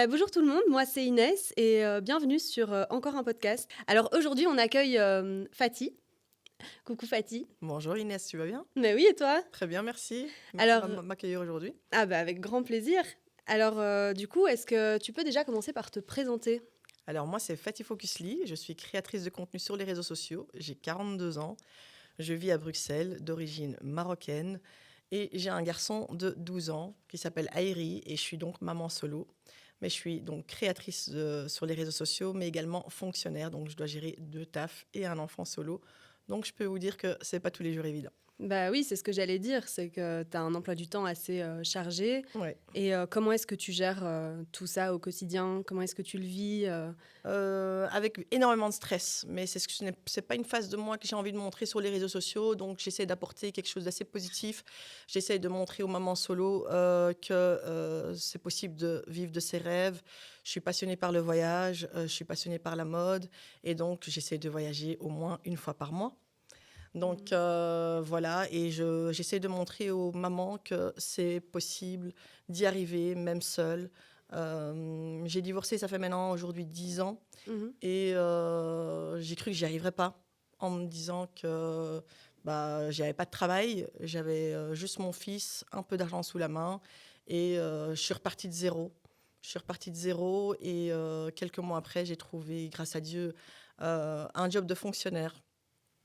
Bonjour tout le monde, moi c'est Inès et bienvenue sur encore un podcast. Alors aujourd'hui on accueille Fatih. Coucou Fatih. Bonjour Inès, tu vas bien? Mais oui et toi? Très bien, merci. Merci de Alors, m'accueillir aujourd'hui. avec grand plaisir. Alors du coup, est-ce que tu peux déjà commencer par te présenter? Alors moi, c'est Fatih Focusly, je suis créatrice de contenu sur les réseaux sociaux, j'ai 42 ans, je vis à Bruxelles, d'origine marocaine, et j'ai un garçon de 12 ans qui s'appelle Aïri, et je suis donc maman solo. Mais je suis donc créatrice sur les réseaux sociaux, mais également fonctionnaire, donc je dois gérer 2 tafs et un enfant solo. Donc je peux vous dire que c'est pas tous les jours évident. Bah oui, c'est ce que j'allais dire, c'est que tu as un emploi du temps assez chargé. Ouais. Et comment est-ce que tu gères tout ça au quotidien? Comment est-ce que tu le vis Avec énormément de stress, mais c'est pas une phase de moi que j'ai envie de montrer sur les réseaux sociaux, donc j'essaie d'apporter quelque chose d'assez positif. J'essaie de montrer aux mamans solo que c'est possible de vivre de ses rêves. Je suis passionnée par le voyage, je suis passionnée par la mode, et donc j'essaie de voyager au moins une fois par mois. Donc voilà, et j'essaie de montrer aux mamans que c'est possible d'y arriver, même seule. J'ai divorcé, ça fait maintenant aujourd'hui 10 ans, Mhm. et j'ai cru que j'y arriverais pas, en me disant que j'avais pas de travail, j'avais juste mon fils, un peu d'argent sous la main, et je suis repartie de zéro. Je suis repartie de zéro, et quelques mois après, j'ai trouvé, grâce à Dieu, un job de fonctionnaire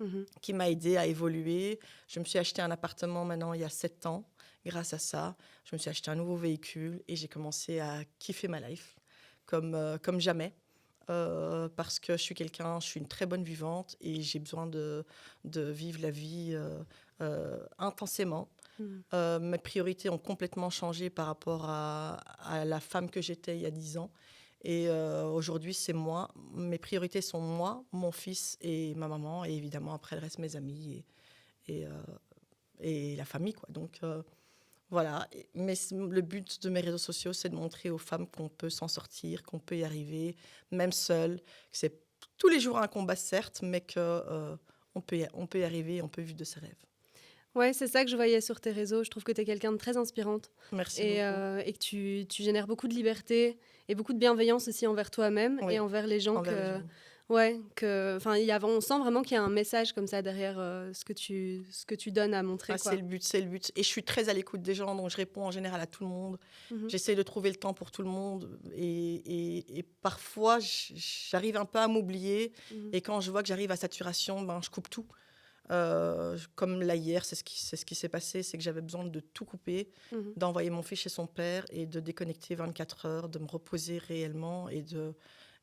Mhm. qui m'a aidée à évoluer. Je me suis acheté un appartement maintenant il y a 7 ans. Grâce à ça, je me suis acheté un nouveau véhicule et j'ai commencé à kiffer ma life comme jamais. Parce que je suis une très bonne vivante et j'ai besoin de vivre la vie intensément. Mhm. Mes priorités ont complètement changé par rapport à la femme que j'étais il y a 10 ans. Et aujourd'hui, c'est moi. Mes priorités sont moi, mon fils et ma maman. Et évidemment, après, le reste, mes amis et, euh, et la famille, quoi. Donc, voilà. Mais le but de mes réseaux sociaux, c'est de montrer aux femmes qu'on peut s'en sortir, qu'on peut y arriver, même seule. Que c'est tous les jours un combat, certes, mais on peut y arriver, on peut vivre de ses rêves. Ouais, c'est ça que je voyais sur tes réseaux. Je trouve que tu es quelqu'un de très inspirante Merci beaucoup. et que tu génères beaucoup de liberté et beaucoup de bienveillance aussi envers toi-même et Oui, envers les gens envers les que... gens. Ouais, enfin, on sent vraiment qu'il y a un message comme ça derrière ce que tu donnes à montrer, Ah, c'est quoi. le but, c'est le but. Et je suis très à l'écoute des gens, donc je réponds en général à tout le monde. Mhm, J'essaie de trouver le temps pour tout le monde. Et parfois, j'arrive un peu à m'oublier. mhm, Et quand je vois que j'arrive à saturation, je coupe tout. Comme là hier, c'est ce qui s'est passé, c'est que j'avais besoin de tout couper, mhm. d'envoyer mon fils chez son père et de déconnecter 24 heures, de me reposer réellement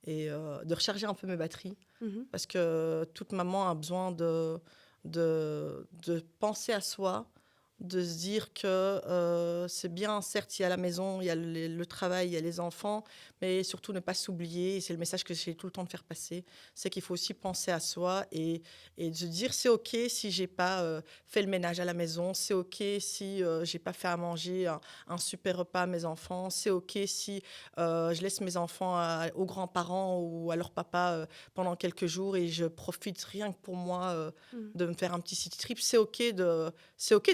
de recharger un peu mes batteries. Mhm. Parce que toute maman a besoin de penser à soi, de se dire que c'est bien, certes, il y a la maison, il y a le travail, il y a les enfants, mais surtout ne pas s'oublier. Et c'est le message que j'essaie tout le temps de faire passer, c'est qu'il faut aussi penser à soi et de se dire c'est OK si j'ai pas fait le ménage à la maison, c'est OK si j'ai pas fait à manger un super repas à mes enfants, c'est OK si je laisse mes enfants aux grands-parents ou à leur papa pendant quelques jours et je profite rien que pour moi Mhm. de me faire un petit city trip. C'est OK de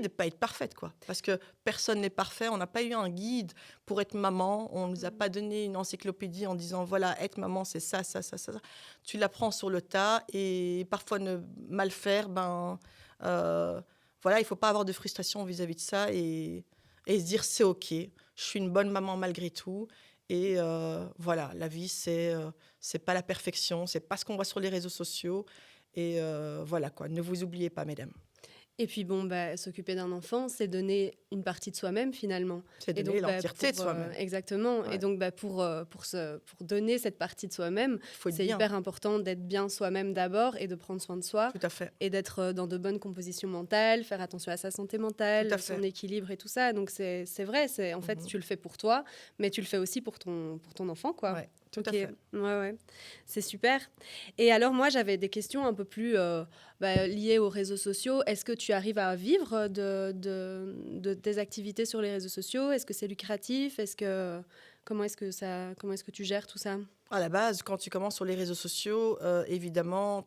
pas être parfaite, quoi. Parce que personne n'est parfait. On n'a pas eu un guide pour être maman. On nous a Mhm. pas donné une encyclopédie en disant voilà, être maman, c'est ça, ça, ça, ça. Tu l'apprends sur le tas et parfois ne mal faire, euh, voilà, il faut pas avoir de frustration vis-à-vis de ça et se dire c'est OK. Je suis une bonne maman malgré tout. Et voilà, la vie, c'est pas la perfection, c'est pas ce qu'on voit sur les réseaux sociaux. Et voilà quoi, ne vous oubliez pas, mesdames. Et puis bon, s'occuper d'un enfant, c'est donner une partie de soi-même finalement. C'est Et donner donc, l'entièreté de soi-même. exactement. Et Ouais. donc, pour donner cette partie de soi-même, Il faut être c'est bien, hyper important d'être bien soi-même d'abord et de prendre soin de soi tout à fait. et d'être dans de bonnes compositions mentales, faire attention à sa santé Tout à mentale, son fait. équilibre et tout ça. Donc, c'est vrai, en fait, Mhm. tu le fais pour toi, mais tu le fais aussi pour ton enfant, quoi. Ouais, tout Ok, à ouais, fait. ouais, c'est super. Et alors, moi, j'avais des questions un peu plus liées aux réseaux sociaux. Est-ce que tu arrives à vivre de tes activités sur les réseaux sociaux? Est-ce que c'est lucratif? Comment est-ce que tu gères tout ça? À la base, quand tu commences sur les réseaux sociaux, évidemment,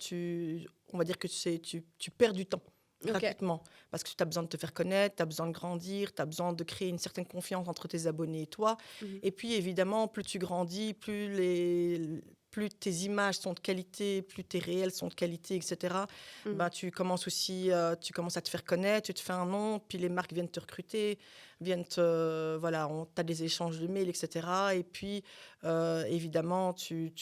on va dire que tu perds du temps. gratuitement. Parce que tu as besoin de te faire connaître, tu as besoin de grandir, tu as besoin de créer une certaine confiance entre tes abonnés et toi. Et puis, évidemment, plus tu grandis, plus tes images sont de qualité, plus tes réels sont de qualité, etc. Ben, tu commences à te faire connaître, tu te fais un nom, puis les marques viennent te recruter, voilà, tu as des échanges de mails, etc. Et puis, évidemment, tu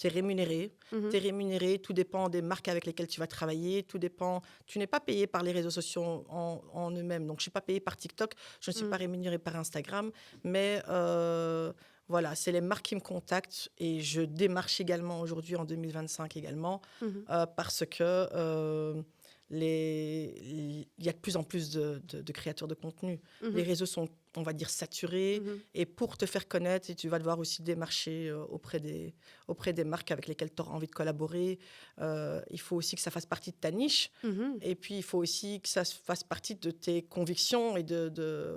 es rémunéré. Tu es rémunéré, tout dépend des marques avec lesquelles tu vas travailler, tout dépend. Tu n'es pas payé par les réseaux sociaux en eux-mêmes. Donc, je ne suis pas payée par TikTok, je ne suis pas rémunérée par Instagram, mais voilà, c'est les marques qui me contactent et je démarche également aujourd'hui en 2025 également parce que il y a de plus en plus de créateurs de contenu. Les réseaux sont, on va dire, saturés et pour te faire connaître, tu vas devoir aussi démarcher auprès des marques avec lesquelles tu auras envie de collaborer. Il faut aussi que ça fasse partie de ta niche et puis il faut aussi que ça fasse partie de tes convictions et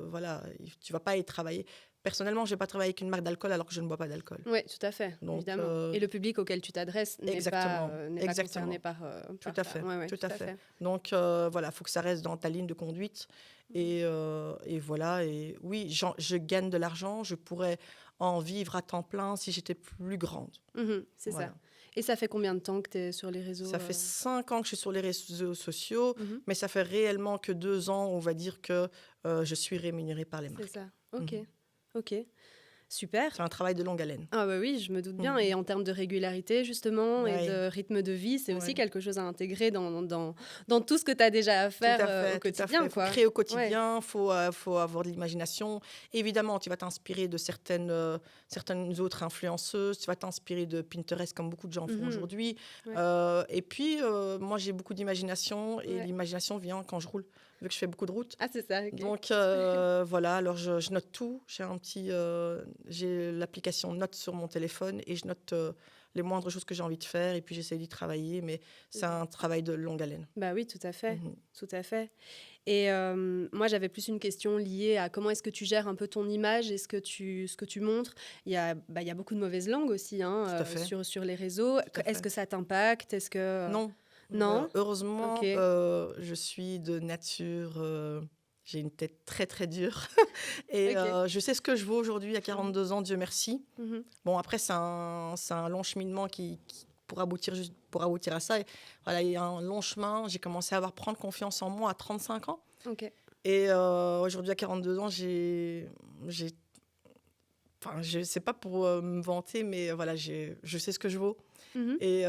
voilà, tu vas pas aller travailler. Personnellement, je ne vais pas travailler avec une marque d'alcool alors que je ne bois pas d'alcool. Oui, tout à fait, Donc, évidemment. Et le public auquel tu t'adresses n'est pas concerné par tout à ça. fait, Ouais, tout à fait. Donc, voilà, il faut que ça reste dans ta ligne de conduite. Et voilà, et oui, je gagne de l'argent, je pourrais en vivre à temps plein si j'étais plus grande. C'est voilà. ça. Et ça fait combien de temps que tu es sur les réseaux? Ça fait 5 ans que je suis sur les réseaux sociaux, mais ça fait réellement que 2 ans, on va dire que je suis rémunérée par les marques. C'est ça, ok. Super. C'est un travail de longue haleine. Ah bah oui, je me doute bien. Et en termes de régularité, justement, et de rythme de vie, c'est aussi quelque chose à intégrer dans tout ce que tu as déjà à faire au quotidien. Il faut créer au quotidien, il faut avoir de l'imagination. Évidemment, tu vas t'inspirer de certaines autres influenceuses, tu vas t'inspirer de Pinterest, comme beaucoup de gens font aujourd'hui. Et puis, moi, j'ai beaucoup d'imagination, et l'imagination vient quand je roule, vu que je fais beaucoup de routes. Ah, c'est ça. Okay. Donc, voilà, alors je note tout. J'ai l'application Notes sur mon téléphone et je note les moindres choses que j'ai envie de faire et puis j'essaie d'y travailler, mais c'est un travail de longue haleine. Bah oui, tout à fait. Tout à fait. Et moi, j'avais plus une question liée à comment est-ce que tu gères un peu ton image et ce que tu montres. Il y a beaucoup de mauvaises langues aussi sur les réseaux. Est-ce que ça t'impacte? Est-ce que... Non. Heureusement, je suis de nature... j'ai une tête très, très dure. Et je sais ce que je vaux aujourd'hui à 42 ans, Dieu merci. Bon, après, c'est un long cheminement pour aboutir à ça. Et, voilà, il y a un long chemin. J'ai commencé à prendre confiance en moi à 35 ans. Et aujourd'hui, à 42 ans, Enfin, je sais pas pour me vanter, mais voilà, je sais ce que je vaux. Et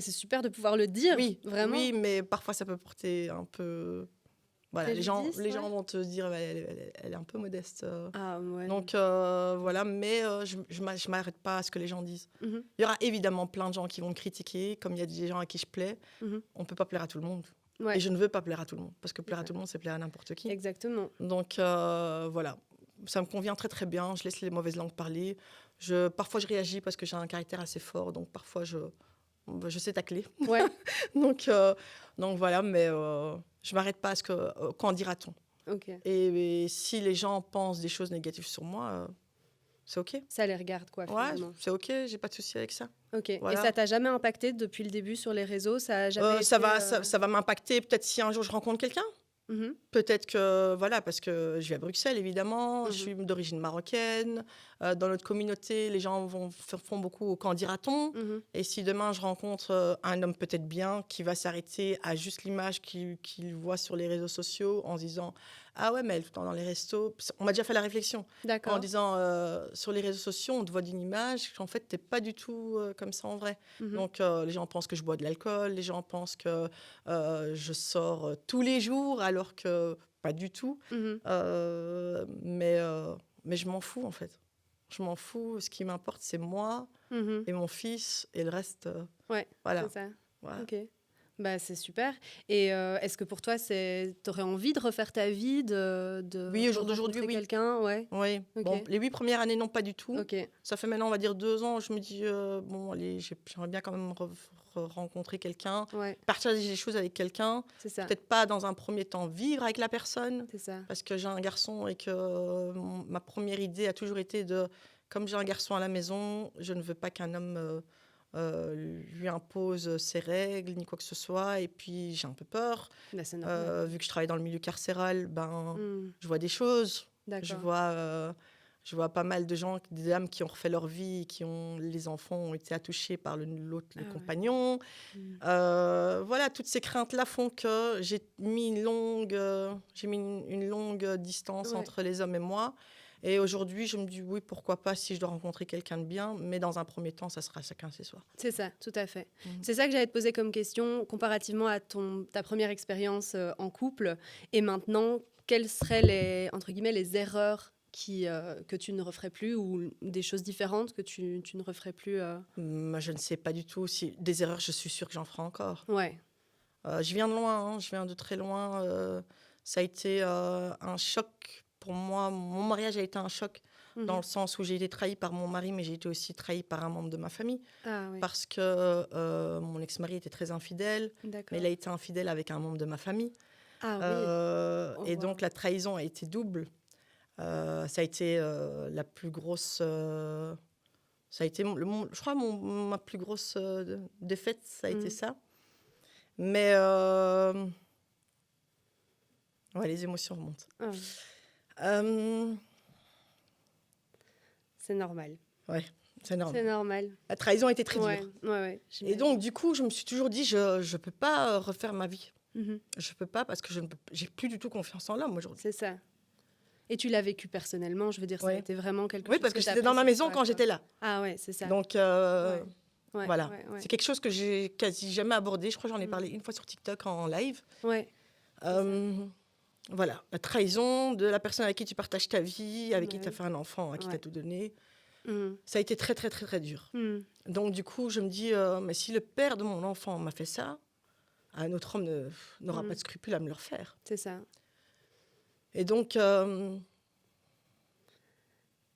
c'est super de pouvoir le dire, vraiment. Oui, mais parfois, ça peut porter un peu... Voilà, les gens vont te dire elle est un peu modeste. Donc voilà, mais je m'arrête pas à ce que les gens disent. Il y aura évidemment plein de gens qui vont me critiquer, comme il y a des gens à qui je plais. On peut pas plaire à tout le monde. Et je ne veux pas plaire à tout le monde, parce que plaire à tout le monde, c'est plaire à n'importe qui. Exactement. Donc voilà, ça me convient très très bien. Je laisse les mauvaises langues parler. Parfois je réagis parce que j'ai un caractère assez fort, donc parfois je sais tacler. donc voilà, mais je m'arrête pas à ce que qu'en dira-t-on. Et si les gens pensent des choses négatives sur moi, c'est ok. Ça les regarde quoi, finalement. C'est ok, j'ai pas de souci avec ça. Voilà. Et ça t'a jamais impacté depuis le début sur les réseaux? Ça va m'impacter peut-être si un jour je rencontre quelqu'un. Peut-être que, voilà, parce que je vis à Bruxelles, évidemment, je suis d'origine marocaine. Dans notre communauté, les gens font beaucoup au «qu'en dira-t-on». Et si demain, je rencontre un homme peut-être bien qui va s'arrêter à juste l'image qu'il voit sur les réseaux sociaux en se disant « Ah ouais, mais elle est tout le temps dans les restos ». On m'a déjà fait la réflexion. En disant sur les réseaux sociaux, on te voit d'une image, en fait, t'es pas du tout comme ça en vrai. Donc, les gens pensent que je bois de l'alcool, les gens pensent que je sors tous les jours, alors que pas du tout. Mais je m'en fous, en fait. Je m'en fous. Ce qui m'importe, c'est moi et mon fils, et le reste, voilà. C'est ça. Voilà. Ok. Bah, c'est super. Et est-ce que pour toi, t'aurais envie de refaire ta vie, oui, au jour d'aujourd'hui, oui. Quelqu'un, Oui. Bon, les 8 premières années, non, pas du tout. Okay. Ça fait maintenant, on va dire, 2 ans, je me dis, bon, allez, j'aimerais bien quand même rencontrer quelqu'un, partager des choses avec quelqu'un. Peut-être pas dans un premier temps vivre avec la personne. C'est ça. Parce que j'ai un garçon et que ma première idée a toujours été comme j'ai un garçon à la maison, je ne veux pas qu'un homme lui impose ses règles, ni quoi que ce soit. Et puis, j'ai un peu peur. Bah, c'est normal. Vu que je travaille dans le milieu carcéral, Hmm, je vois des choses. Je d'accord. vois, je vois pas mal de gens, des dames qui ont refait leur vie, les enfants ont été attouchés par l'autre, Ah le ouais. compagnon. Hmm. Voilà, toutes ces craintes-là font que j'ai mis une longue distance Ouais. entre les hommes et moi. Et aujourd'hui, je me dis oui, pourquoi pas si je dois rencontrer quelqu'un de bien, mais dans un premier temps, ça sera chacun ses soirs. C'est ça, tout à fait. Mhm. C'est ça que j'allais te poser comme question, comparativement à ta première expérience en couple. Et maintenant, quelles seraient entre guillemets, les erreurs que tu ne referais plus ou des choses différentes que tu ne referais plus Je ne sais pas du tout si des erreurs, je suis sûre que j'en ferai encore. Ouais. Je viens de loin, hein, je viens de très loin. Ça a été un choc pour moi. Mon mariage a été un choc dans Mhm. le sens où j'ai été trahie par mon mari, mais j'ai été aussi trahie par un membre de ma famille. Ah oui, Parce que mon ex-mari était très infidèle, mais d'accord. il a été infidèle avec un membre de ma famille. Ah oui. Oh, Et wow. donc la trahison a été double. Ça a été la plus grosse... ça a été, je crois, ma plus grosse défaite, ça a été Mhm. ça. Mais ouais, les émotions remontent. Ah, Euh, c'est normal. ouais, c'est C'est normal. normal. La trahison a été très Ouais, dure. ouais, Et j'imagine. donc, du coup, je me suis toujours dit, je ne peux pas refaire ma vie. Mhm. Je peux pas parce que j'ai plus du tout confiance en l'homme aujourd'hui. C'est ça. Et tu l'as vécu personnellement, je veux dire, ça a Ouais. été vraiment quelque Oui, chose parce que que t'as c'était pris dans ma sur maison toi, quand quoi. j'étais là. Ah ouais, c'est ça. Donc, Ouais. Ouais, voilà. ouais, ouais. C'est quelque chose que j'ai quasi jamais abordé. Je crois que j'en ai parlé une fois sur TikTok en live. Ouais, Euh, voilà, la trahison de la personne avec qui tu partages ta vie, avec qui bah tu as oui. fait un enfant, à qui tu Ouais. as tout donné. Mhm. Ça a été très, très, très, très dur. Mhm. Donc, du coup, je me dis, mais si le père de mon enfant m'a fait ça, un autre homme n'aura pas Mhm. de scrupule à me le refaire. C'est ça. Et donc,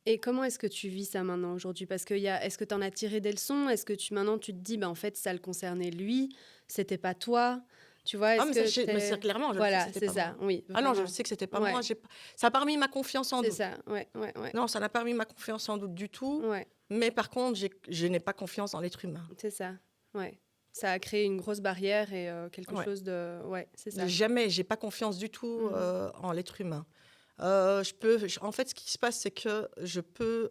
Et comment est-ce que tu vis ça maintenant aujourd'hui? Parce que est-ce que tu en as tiré des leçons? Est-ce que maintenant tu te dis, bah, en fait, ça le concernait lui, c'était pas toi? Tu vois, ah, est-ce que mais c'est t'es... clairement, je le sais que Voilà, c'était c'est pas moi. ça, oui, Ah non, je le vraiment. sais que c'était pas moi. Ouais, Ça n'a pas remis ma confiance en c'est doute. ça, ouais, ouais, ouais. Non, ça n'a pas remis ma confiance en doute du tout. Ouais, Mais par contre, je n'ai pas confiance en l'être humain. c'est ça, ouais. Ça a créé une grosse barrière et quelque Ouais. chose de... Ouais, c'est ça. Jamais, j'ai pas confiance du tout Mhm. en l'être humain. En fait, ce qui se passe, c'est que je peux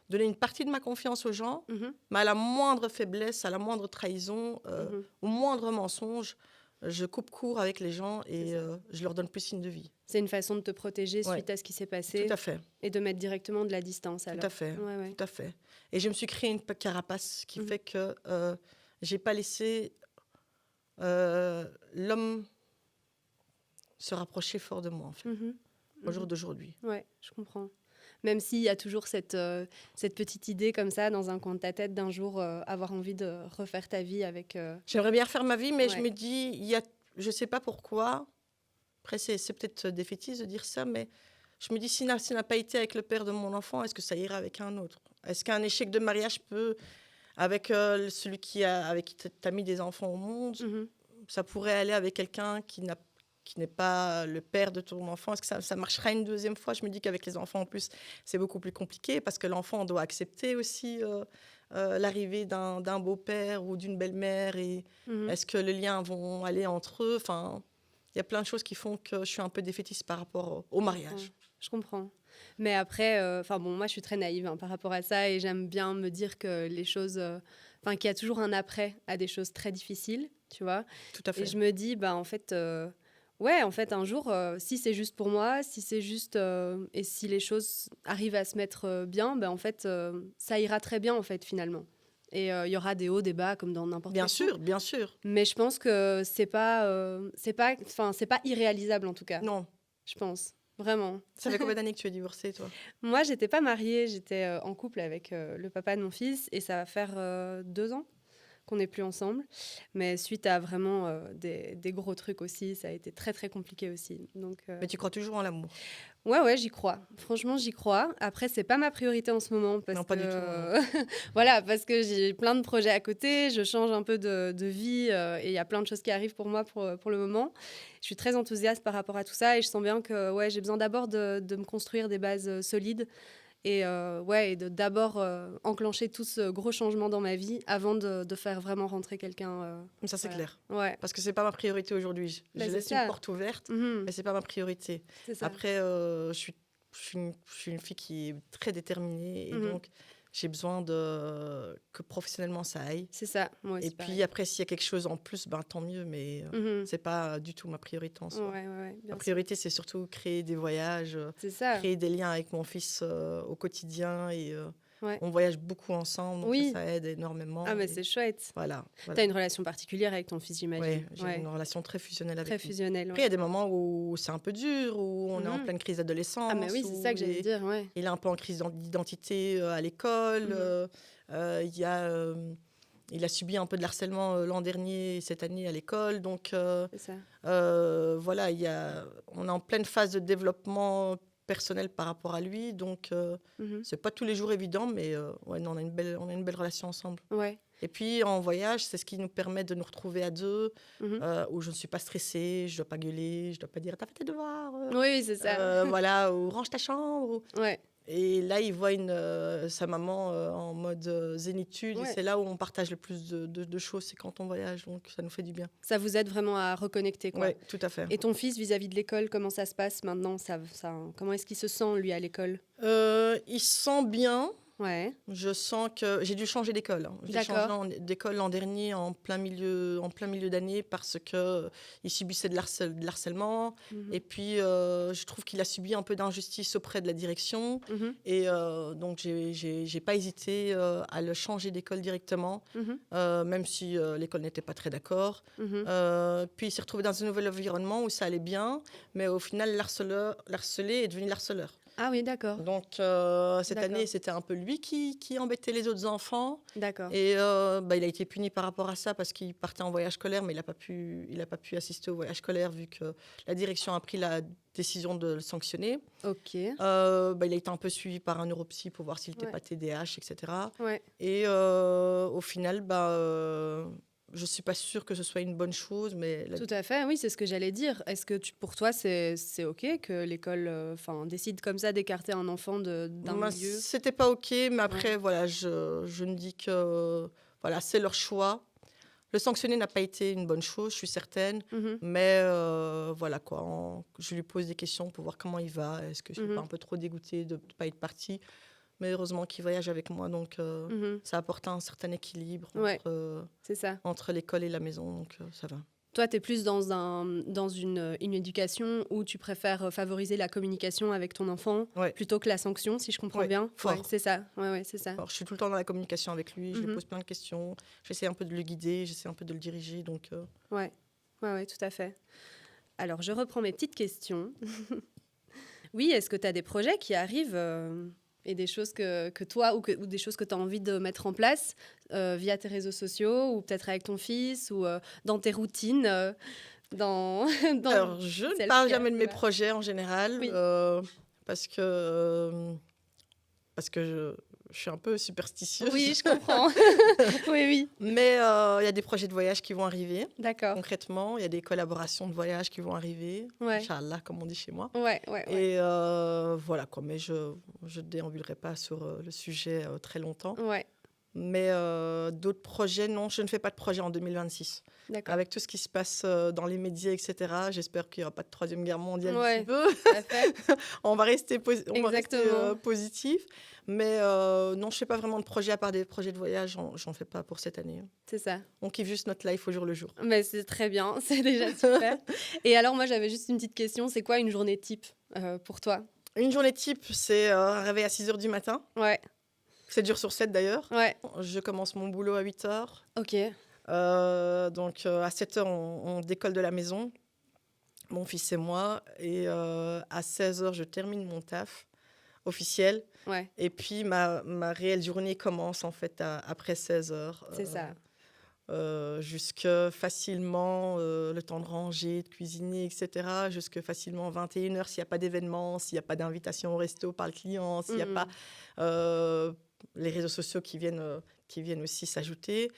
donner une partie de ma confiance aux gens, Mhm. mais à la moindre faiblesse, à la moindre trahison, Mhm. au moindre mensonge, je coupe court avec les gens C'est et ça. je leur donne plus signe de vie. C'est une façon de te protéger Ouais. suite à ce qui s'est Tout passé à fait, et de mettre directement de la distance tout alors. à fait, Ouais, ouais. tout à fait. Et je me suis créé une carapace qui Mhm. fait que j'ai pas laissé l'homme se rapprocher fort de moi, en fait, Mhm. au jour Mhm. d'aujourd'hui. Ouais, je comprends. Même s'il y a toujours cette petite idée comme ça dans un coin de ta tête d'un jour avoir envie de refaire ta vie avec... J'aimerais bien refaire ma vie, mais je Ouais. me dis, je sais pas pourquoi. Après, c'est peut-être défaitiste de dire ça, mais je me dis, si ça n'a pas été avec le père de mon enfant, est-ce que ça ira avec un autre? Est-ce qu'un échec de mariage peut, avec celui avec qui t'as mis des enfants au monde, Mhm. ça pourrait aller avec quelqu'un qui n'est pas le père de ton enfant? Est-ce que ça marchera une deuxième fois? Je me dis qu'avec les enfants, en plus, c'est beaucoup plus compliqué parce que l'enfant doit accepter aussi l'arrivée d'un beau-père ou d'une belle-mère. Et Mhm. est-ce que les liens vont aller entre eux? Enfin, il y a plein de choses qui font que je suis un peu défaitiste par rapport au mariage. Je comprends. Mais après, enfin bon, moi je suis très naïve hein, par rapport à ça et j'aime bien me dire que les choses, enfin qu'il y a toujours un après à des choses très difficiles, tu vois. Tout à Et fait. je me dis, bah en fait, ouais, en fait un jour, si c'est juste pour moi, si c'est juste et si les choses arrivent à se mettre bien, bah en fait, ça ira très bien en fait finalement. Et il y aura des hauts, des bas comme dans n'importe Bien quel sûr, couple. bien sûr. Mais je pense que enfin c'est pas irréalisable en tout cas. Non. Je pense vraiment. Ça fait combien d'années que tu es divorcée, toi? Moi, j'étais pas mariée, j'étais en couple avec le papa de mon fils et ça va faire 2 ans qu'on n'est plus ensemble. Mais suite à vraiment des gros trucs aussi, ça a été très très compliqué aussi. Donc, Mais tu crois toujours en l'amour? ouais, j'y crois. Franchement, j'y crois. Après, c'est pas ma priorité en ce moment parce Non, pas que du tout, voilà, parce que j'ai plein de projets à côté, je change un peu de vie et il y a plein de choses qui arrivent pour moi pour le moment. Je suis très enthousiaste par rapport à tout ça et je sens bien que ouais, j'ai besoin d'abord de me construire des bases solides Et de d'abord enclencher tout ce gros changement dans ma vie avant de faire vraiment rentrer quelqu'un. Ça, c'est Voilà. clair. Ouais, Parce que c'est pas ma priorité aujourd'hui. bah, Je c'est laisse une ça. porte ouverte, Mhm, mais c'est pas ma priorité. c'est ça. Après, je suis une fille qui est très déterminée et Mhm, donc j'ai besoin que professionnellement ça aille. c'est ça. Moi Et aussi, puis pareil. après, s'il y a quelque chose en plus, ben, tant mieux, mais Mhm, c'est pas du tout ma priorité en ouais, soi. ouais, ouais, Ma bien sûr. priorité, c'est surtout créer des voyages, C'est ça. créer des liens avec mon fils au quotidien et Ouais. on voyage beaucoup ensemble, donc Oui. ça aide énormément. Ah, mais Et c'est chouette. voilà, voilà. T'as une relation particulière avec ton fils, Ouais, j'imagine. j'ai Ouais. une relation très fusionnelle Très avec lui. fusionnelle, Après, il y ouais. a des moments où c'est un peu dur, où on est en Mhm. pleine crise Ah, mais d'adolescence, oui, c'est ça où que j'allais dire, ouais. il est un peu en crise d'identité à l'école. Mhm, Il y a, il a subi un peu de harcèlement l'an dernier et cette année à l'école. Donc, c'est ça. voilà, on est en pleine phase de développement personnel par rapport à lui. Donc, Mhm, c'est pas tous les jours évident, mais ouais, non, on a une belle relation ensemble. ouais. Et puis, en voyage, c'est ce qui nous permet de nous retrouver à deux, Mhm. où je ne suis pas stressée, je ne dois pas gueuler, je ne dois pas dire «T'as fait tes devoirs Oui, c'est ça. voilà, ou «Range ta chambre». Ouais. Et là, il voit sa maman en mode zénitude. Et Ouais. c'est là où on partage le plus de choses, c'est quand on voyage. Donc, ça nous fait du bien. Ça vous aide vraiment à reconnecter, quoi. Oui, tout à fait. Et ton fils, vis-à-vis de l'école, comment ça se passe maintenant comment est-ce qu'il se sent, lui, à l'école? Il se sent bien. Ouais, Je sens que j'ai dû changer d'école. J'ai changé d'accord. d'école l'an dernier en plein milieu d'année parce que il subissait de l'harcèlement. Mhm, Et puis, je trouve qu'il a subi un peu d'injustice auprès de la direction. mhm, Et donc, j'ai pas hésité à le changer d'école directement, mhm, même si l'école n'était pas très d'accord. mhm. Puis, il s'est retrouvé dans un nouvel environnement où ça allait bien, mais au final, l'harcelé est devenu l'harceleur. Ah oui, d'accord. Donc, cette D'accord. année, c'était un peu lui qui embêtait les autres enfants. D'accord. Et bah, il a été puni par rapport à ça parce qu'il partait en voyage scolaire, mais il a pas pu assister au voyage scolaire vu que la direction a pris la décision de le sanctionner. Ok. Bah, il a été un peu suivi par un neuropsy pour voir s'il n'était Ouais. pas TDAH, etc. Ouais. Et au final, bah, je ne suis pas sûre que ce soit une bonne chose, mais Tout à fait, oui, c'est ce que j'allais dire. Est-ce que pour toi, c'est OK que l'école décide comme ça d'écarter un enfant d'un moi, milieu? c'était pas OK, mais après, Ouais. voilà, je me dis que voilà, c'est leur choix. Le sanctionner n'a pas été une bonne chose, je suis certaine, Mhm, mais voilà quoi. Je lui pose des questions pour voir comment il va. Est-ce que je suis pas mhm, un peu trop dégoûtée de ne pas être partie? Mais heureusement qu'il voyage avec moi, donc mhm. ça apporte un certain équilibre Ouais, c'est ça. entre l'école et la maison, donc ça va. Toi, tu es plus dans une éducation où tu préfères favoriser la communication avec ton enfant Ouais, plutôt que la sanction, si je comprends ouais, bien. Ouais, fort. c'est ça. Ouais, ouais, c'est ça. Alors, je suis tout le temps dans la communication avec lui, je lui Mhm. pose plein de questions, j'essaie un peu de le guider, j'essaie un peu de le diriger, donc Ouais. Ouais, ouais, tout à fait. Alors, je reprends mes petites questions. Oui, est-ce que tu as des projets qui arrivent et des choses que toi ou des choses que tu as envie de mettre en place via tes réseaux sociaux ou peut-être avec ton fils ou dans tes routines dans, dans alors, je ne parle self-care, jamais de tu mes vois. projets en général, Oui, parce que, parce que je suis un peu superstitieuse. oui, je comprends. Oui, oui, Mais il y a des projets de voyage qui vont arriver, d'accord. concrètement. Il y a des collaborations de voyage qui vont arriver. Ouais, Inch'Allah, comme on dit chez moi. ouais, ouais, ouais. Et voilà quoi. Mais je ne déambulerai pas sur le sujet très longtemps. Ouais, Mais d'autres projets, non, je ne fais pas de projet en 2026. d'accord. Avec tout ce qui se passe dans les médias, etc., j'espère qu'il n'y aura pas de troisième guerre mondiale Ouais, d'ici peu. tout à fait. On va rester, Exactement. positif. Mais non, je ne fais pas vraiment de projet à part des projets de voyage. J'en fais pas pour cette année. C'est ça. On kiffe juste notre life au jour le jour. Mais c'est très bien, c'est déjà super. Et alors, moi, j'avais juste une petite question. C'est quoi une journée type pour toi? Une journée type, c'est un réveil à 6 h du matin. Ouais, 7 jours sur 7 d'ailleurs. ouais, Je commence mon boulot à 8 h. ok. Donc à 7 h, on décolle de la maison, mon fils et moi. Et à 16 h, je termine mon taf officiel. Ouais, Et puis ma réelle journée commence en fait après 16 h. c'est ça. Jusque facilement le temps de ranger, de cuisiner, etc. Jusque facilement 21 h s'il n'y a pas d'événement, s'il n'y a pas d'invitation au resto par le client, s'il n'y a pas les réseaux sociaux qui viennent aussi s'ajouter.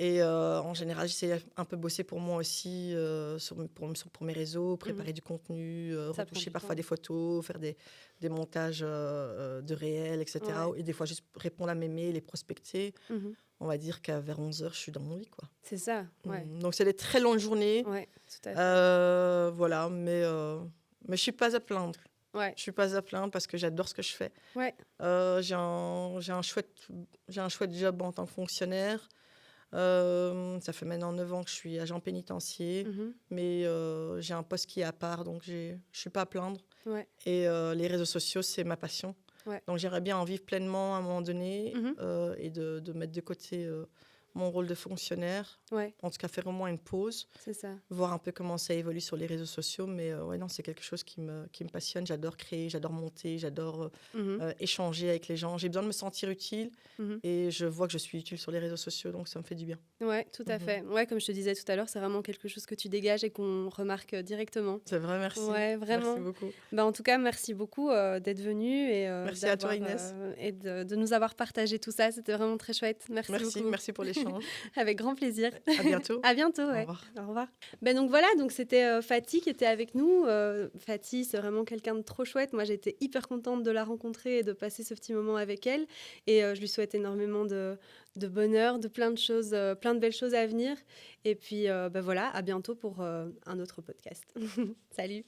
Et en général, j'essaie un peu bosser pour moi aussi, pour mes réseaux, préparer du contenu, Ça prend retoucher du parfois temps. des photos, faire des montages de réels, etc. Ouais. Et des fois, juste répondre à mes mails et prospecter. Mhm. On va dire qu'à vers 11 heures, je suis dans mon lit, quoi. C'est ça, ouais. Donc, c'est des très longues journées. Ouais, tout à fait. Voilà, mais je suis pas à plaindre. Ouais, Je suis pas à plaindre parce que j'adore ce que je fais. ouais. J'ai un chouette job en tant que fonctionnaire. Ça fait maintenant 9 ans que je suis agent pénitentiaire, Mhm. mais j'ai un poste qui est à part, donc je suis pas à plaindre. Ouais, Et les réseaux sociaux, c'est ma passion. ouais. Donc j'aimerais bien en vivre pleinement à un moment donné Mhm. et de mettre de côté mon rôle de fonctionnaire. Ouais, En tout cas, faire au moins une pause, c'est ça. voir un peu comment ça évolue sur les réseaux sociaux. Mais ouais, non, c'est quelque chose qui me passionne. J'adore créer, j'adore monter, j'adore Mhm. échanger avec les gens. J'ai besoin de me sentir utile Mhm. et je vois que je suis utile sur les réseaux sociaux, donc ça me fait du bien. Ouais, tout à Mhm. fait. Ouais, comme je te disais tout à l'heure, c'est vraiment quelque chose que tu dégages et qu'on remarque directement. C'est vrai, merci. Ouais, vraiment. Merci beaucoup. Bah, en tout cas, merci beaucoup d'être venu et, Merci à toi, Inès. et de nous avoir partagé tout ça. C'était vraiment très chouette. Merci Merci, beaucoup. merci pour l'échange. Avec grand plaisir. À bientôt. À bientôt, Au ouais. revoir. Au revoir. Ben donc voilà, donc c'était Fatih qui était avec nous. Fatih, c'est vraiment quelqu'un de trop chouette. Moi, j'étais hyper contente de la rencontrer et de passer ce petit moment avec elle. Et je lui souhaite énormément de bonheur, de plein de choses, plein de belles choses à venir. Et puis, ben voilà, à bientôt pour un autre podcast. Salut.